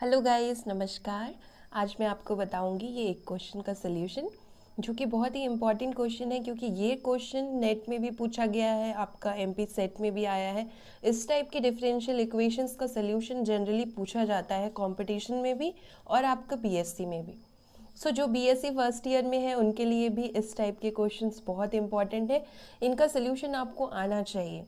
Hello guys, नमस्कार। आज मैं आपको बताऊंगी ये एक क्वेश्चन का सलूशन जो कि बहुत ही इम्पॉर्टेंट क्वेश्चन है, क्योंकि ये क्वेश्चन नेट में भी पूछा गया है, आपका एमपी सेट में भी आया है। इस टाइप के डिफरेंशियल इक्वेशंस का सलूशन जनरली पूछा जाता है कंपटीशन में भी और आपका बीएससी में भी। जो बीएससी फर्स्ट ईयर में है उनके लिए भी इस टाइप के क्वेश्चंस बहुत इंपॉर्टेंट है, इनका सलूशन आपको आना चाहिए।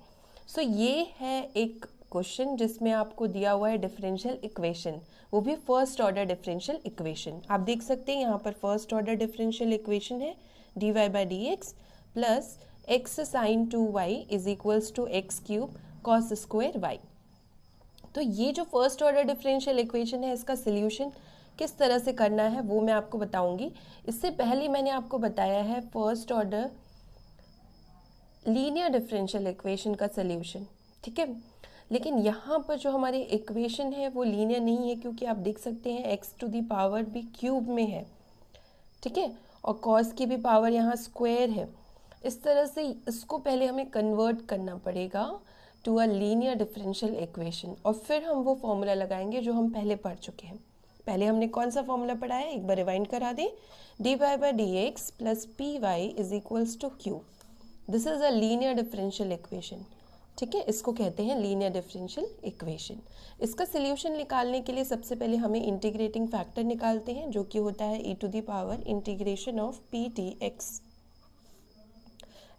ये है एक क्वेश्चन जिसमें आपको दिया हुआ है डिफरेंशियल इक्वेशन, वो भी फर्स्ट ऑर्डर डिफरेंशियल इक्वेशन। आप देख सकते हैं यहाँ पर फर्स्ट ऑर्डर डिफरेंशियल इक्वेशन है D Y by D X plus X sine 2y is equals to X cube cos square Y. तो ये जो फर्स्ट ऑर्डर डिफरेंशियल इक्वेशन है, इसका सल्यूशन किस तरह से करना है वो मैं आपको बताऊंगी। इससे पहले मैंने आपको बताया है first order linear differential equation का सल्यूशन, ठीक है। लेकिन यहाँ पर जो हमारी इक्वेशन है वो लीनियर नहीं है, क्योंकि आप देख सकते हैं एक्स टू दी पावर भी क्यूब में है, ठीक है, और कॉस की भी पावर यहाँ स्क्वायर है। इस तरह से इसको पहले हमें कन्वर्ट करना पड़ेगा to a linear differential equation, और फिर हम वो फॉर्मूला लगाएंगे जो हम पहले पढ़ चुके हैं। पहले हमने कौन सा फॉर्मूला पढ़ा है, एक बार रिवाइंड करा दें। D Y by D X plus P Y is equals to Q. This is a linear differential equation, ठीक है, इसको कहते हैं लीनियर डिफरेंशियल इक्वेशन। इसका सॉल्यूशन निकालने के लिए सबसे पहले हमें इंटीग्रेटिंग फैक्टर निकालते हैं, जो कि होता है e to the power integration of P T X,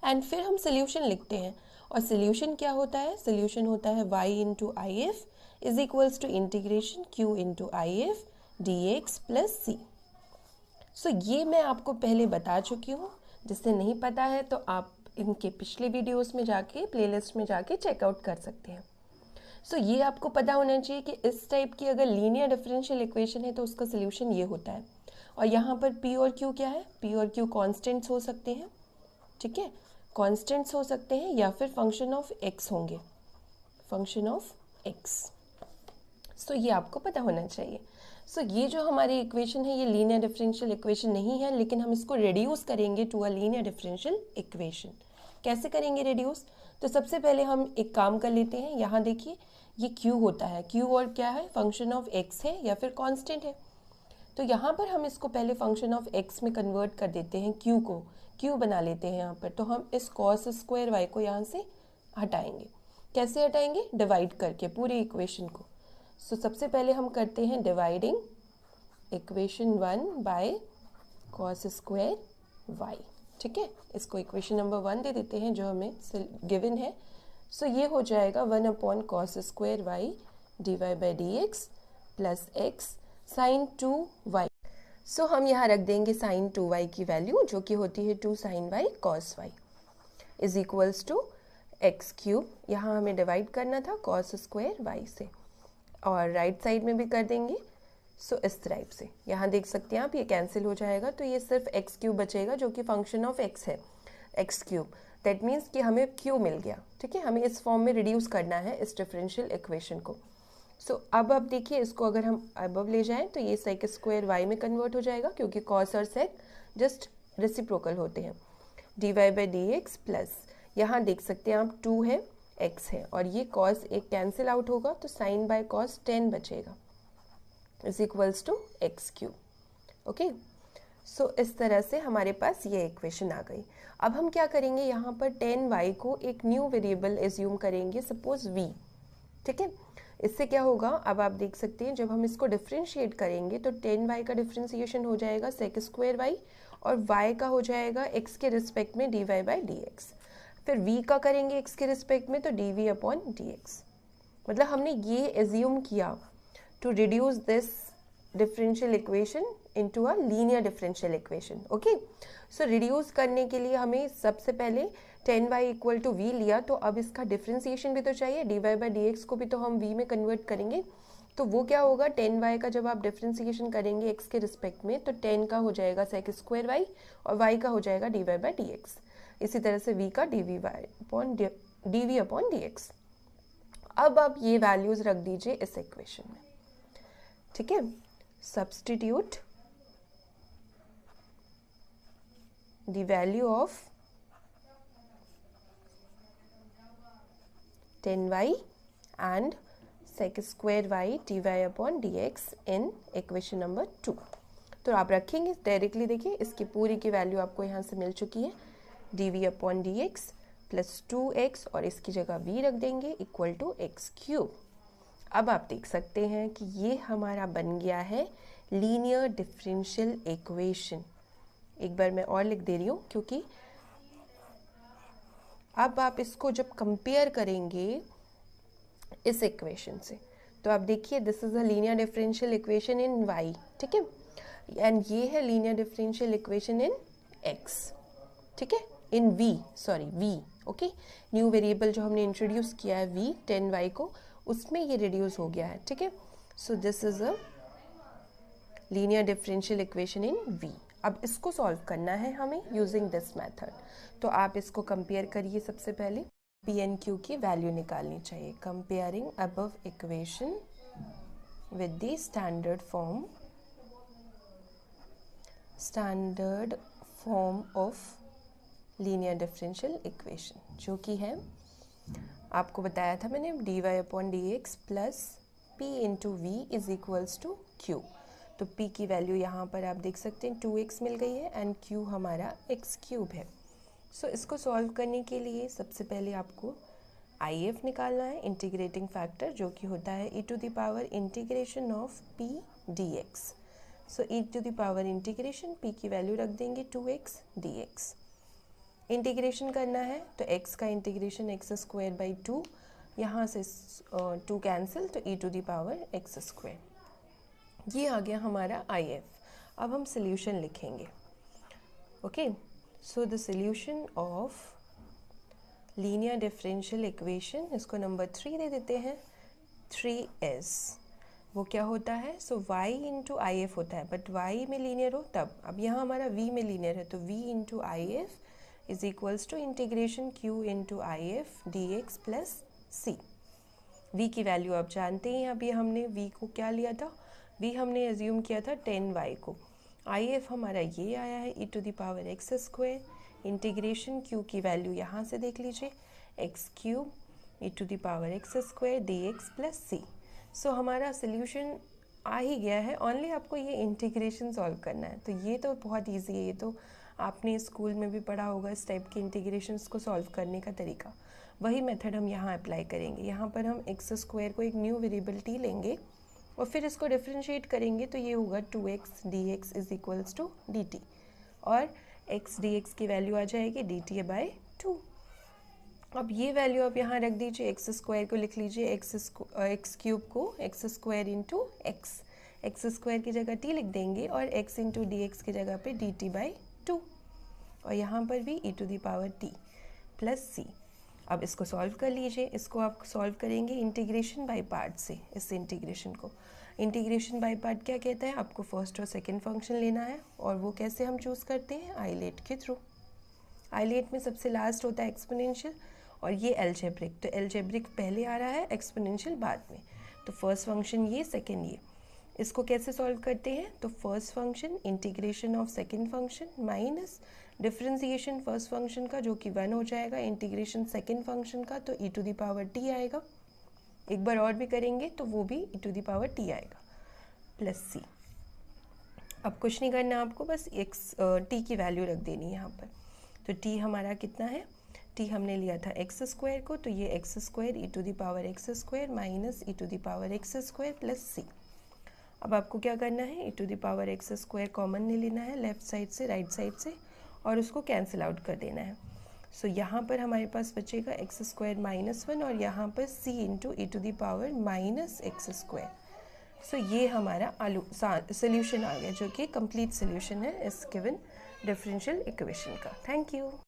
and फिर हम सॉल्यूशन लिखते हैं। और सॉल्यूशन क्या होता है, सॉल्यूशन होता है y into I F is equals to integration q into I F D X plus C. ये मैं आपको पहले बता चुकी हूँ, जिससे नहीं पता है तो आप इनके पिछले वीडियोस में जाके प्लेलिस्ट में जाके चेकआउट कर सकते हैं। ये आपको पता होना चाहिए कि इस टाइप की अगर लीनियर डिफरेंशियल इक्वेशन है तो उसका सॉल्यूशन ये होता है। और यहाँ पर p और q क्या है, p और q कॉन्स्टेंट्स हो सकते हैं, ठीक है, कॉन्स्टेंट्स हो सकते हैं या फिर फंक्शन ऑफ x होंगे, फंक्शन ऑफ x। ये आपको पता होना चाहिए। ये जो हमारी इक्वेशन है ये लीनियर डिफरेंशियल इक्वेशन नहीं है, लेकिन हम इसको रिड्यूस करेंगे to a linear differential equation. कैसे करेंगे रिड्यूस, तो सबसे पहले हम एक काम कर लेते हैं। यहाँ देखिए ये q होता है, q और क्या है, फंक्शन ऑफ x है या फिर कांस्टेंट है। तो यहाँ पर हम इसको पहले फंक्शन ऑफ x में कन्वर्ट कर देते हैं, q को q बना लेते हैं यहाँ पर। तो हम इस कॉस स्क्वायर y को यहाँ से हटाएंगे। कैसे हटाएंगे, डिवाइड करके पूरी इक्वेशन को। सबसे पहले हम करते हैं dividing equation 1 by cos square Y, ठीक है। इसको इक्वेशन नंबर 1 दे देते हैं जो हमें गिवन है। ये हो जाएगा 1 upon cos square Y D Y by D X plus X sine 2y। हम यहाँ रख देंगे साइन 2y की वैल्यू, जो कि होती है 2 sine Y cos Y is equals to X cube. यहाँ हमें डिवाइड करना था कॉस स्क्वायर वाई से, और राइट साइड में भी कर देंगे। इस टाइप से यहाँ देख सकते हैं आप, ये कैंसिल हो जाएगा, तो ये सिर्फ एक्स क्यूब बचेगा, जो कि फंक्शन ऑफ एक्स है, एक्स क्यूब। दैट मीन्स कि हमें क्यू मिल गया, ठीक है। हमें इस फॉर्म में रिड्यूस करना है इस डिफरेंशियल इक्वेशन को। अब आप देखिए, इसको अगर हम अबव ले जाएं तो ये सेक स्क्वायर वाई में कन्वर्ट हो जाएगा, क्योंकि कॉस और सेक जस्ट रेसिप्रोकल होते हैं। D Y by D X plus, यहाँ देख सकते हैं आप 2 है, x है, और ये cos एक कैंसिल आउट होगा, तो साइन बाय cos 10 बचेगा is equals to X cube. Okay, इस तरह से हमारे पास ये इक्वेशन आ गई। अब हम क्या करेंगे, यहाँ पर 10y को एक न्यू वेरिएबल एज्यूम करेंगे, सपोज v, ठीक है। इससे क्या होगा, अब आप देख सकते हैं जब हम इसको डिफ्रेंशिएट करेंगे तो 10y का डिफ्रेंशिएशन हो जाएगा सेक स्क्वायर वाई, और y का हो जाएगा x के रिस्पेक्ट में D Y by D X. फिर v का करेंगे x के रिस्पेक्ट में, तो D V upon D X. मतलब हमने ये एज्यूम किया to reduce this differential equation into a linear differential equation. Okay, reduce करने के लिए हमें सबसे पहले 10y इक्वल टू वी लिया, तो अब इसका डिफरेंशिएशन भी तो चाहिए, D Y by D X को भी तो हम v में कन्वर्ट करेंगे। तो वो क्या होगा, 10y का जब आप डिफरेंशिएशन करेंगे x के रिस्पेक्ट में, तो 10 का हो जाएगा सेक स्क्वायर वाई, और y का हो जाएगा D Y by D X. इसी तरह से v का D V upon D X. अब आप ये वैल्यूज रख दीजिए इस इक्वेशन में, ठीक है। Substitute the value of 10y and sec square y dy upon dx in equation number 2। तो आप रखेंगे डायरेक्टली, देखिए इसकी पूरी की वैल्यू आपको यहाँ से मिल चुकी है, dv upon dx plus 2x और इसकी जगह v रख देंगे इक्वल टू एक्स क्यूब। अब आप देख सकते हैं कि ये हमारा बन गया है लीनियर डिफरेंशियल इक्वेशन। एक बार मैं और लिख दे रही हूँ, क्योंकि अब आप इसको जब कंपेयर करेंगे इस इक्वेशन से, तो आप देखिए this is a linear differential equation in y, ठीक है, एंड ये है linear differential equation in x, ठीक है, इन v, ओके। न्यू वेरिएबल जो हमने इंट्रोड्यूस किया है v 10y को, उसमें ये रिड्यूस हो गया है, ठीक है। So this is a linear differential equation in v। अब इसको सॉल्व करना है हमें यूजिंग दिस मेथड। तो आप इसको कंपेयर करिए, सबसे पहले पी एन क्यू की वैल्यू निकालनी चाहिए। Comparing above equation with the standard form of linear differential equation, जो कि है, आपको बताया था मैंने, dy upon D X plus P into V is equals to Q. तो p की वैल्यू यहाँ पर आप देख सकते हैं 2x मिल गई है एंड q हमारा x क्यूब है। सो इसको सॉल्व करने के लिए सबसे पहले आपको IF निकालना है, इंटीग्रेटिंग फैक्टर, जो कि होता है e to the power integration of p dx। So e to the power integration p की वैल्यू रख देंगे 2x dx। इंटीग्रेशन करना है तो x का इंटीग्रेशन एक्स स्क्वायर बाई 2, यहाँ से 2 कैंसिल, तो e to the power X square. ये आ गया हमारा IF। अब हम सॉल्यूशन लिखेंगे, okay. So the solution of linear differential equation, इसको नंबर 3 दे देते हैं, 3s। वो क्या होता है, सो y इंटू IF होता है, बट y में लीनियर हो तब। अब यहाँ हमारा v में लीनियर है, तो v into IF is equals to integration q into IF dx plus c। v की वैल्यू आप जानते हैं, अभी हमने v को क्या लिया था, v हमने एज्यूम किया था 10y को। IF हमारा ये आया है e to the power X square, integration q की वैल्यू यहाँ से देख लीजिए, X cube e to the power X square dx plus c। So हमारा सोल्यूशन आ ही गया है, ओनली आपको ये इंटीग्रेशन सॉल्व करना है। तो ये तो बहुत ईजी है, ये तो आपने स्कूल में भी पढ़ा होगा, इस टाइप के इंटीग्रेशंस को सॉल्व करने का तरीका। वही मेथड हम यहाँ अप्लाई करेंगे। यहाँ पर हम एक्स स्क्वायर को एक न्यू वेरिएबल t लेंगे और फिर इसको डिफ्रेंशिएट करेंगे, तो ये होगा 2x dx is equals to dt, और x dx की वैल्यू आ जाएगी dt बाई 2। अब ये वैल्यू आप यहाँ रख दीजिए, एक्स स्क्वायर को लिख लीजिए एक्स क्यूब को x square into x square की जगह t लिख देंगे और x इंटू डी एक्स की जगह पे dt बाई 2, और यहाँ पर भी e to the power t plus c। अब इसको सॉल्व कर लीजिए। इसको आप सॉल्व करेंगे इंटीग्रेशन बाय पार्ट से। इस इंटीग्रेशन को इंटीग्रेशन बाय पार्ट क्या कहता है, आपको फर्स्ट और सेकंड फंक्शन लेना है, और वो कैसे हम चूज़ करते हैं, आइलेट के थ्रू। आइलेट में सबसे लास्ट होता है एक्सपोनेंशियल, और ये एलजेब्रिक, तो एलजेब्रिक पहले आ रहा है, एक्सपोनेंशियल बाद में। तो फर्स्ट फंक्शन ये, सेकेंड ये। इसको कैसे सॉल्व करते हैं, तो first function integration of second function minus differentiation first function का, जो कि 1 हो जाएगा, इंटीग्रेशन सेकेंड फंक्शन का, तो e to the power t आएगा। एक बार और भी करेंगे तो वो भी e to the power t आएगा प्लस c। अब कुछ नहीं करना आपको, बस t की वैल्यू रख देनी है यहाँ पर। तो t हमारा कितना है, t हमने लिया था एक्स स्क्वायर को, तो ये X square e to the power X square minus e to the power X square plus c। अब आपको क्या करना है, e to the power X square common ले लेना है लेफ्ट साइड से राइट साइड से, और उसको कैंसिल आउट कर देना है। सो यहाँ पर हमारे पास बचेगा एक्स स्क्वायर माइनस 1, और यहाँ पर c into e to the power minus X square. So ये हमारा सोल्यूशन आ गया, जो कि कंप्लीट सोल्यूशन है इस गिवन डिफरेंशियल इक्वेशन का। Thank you.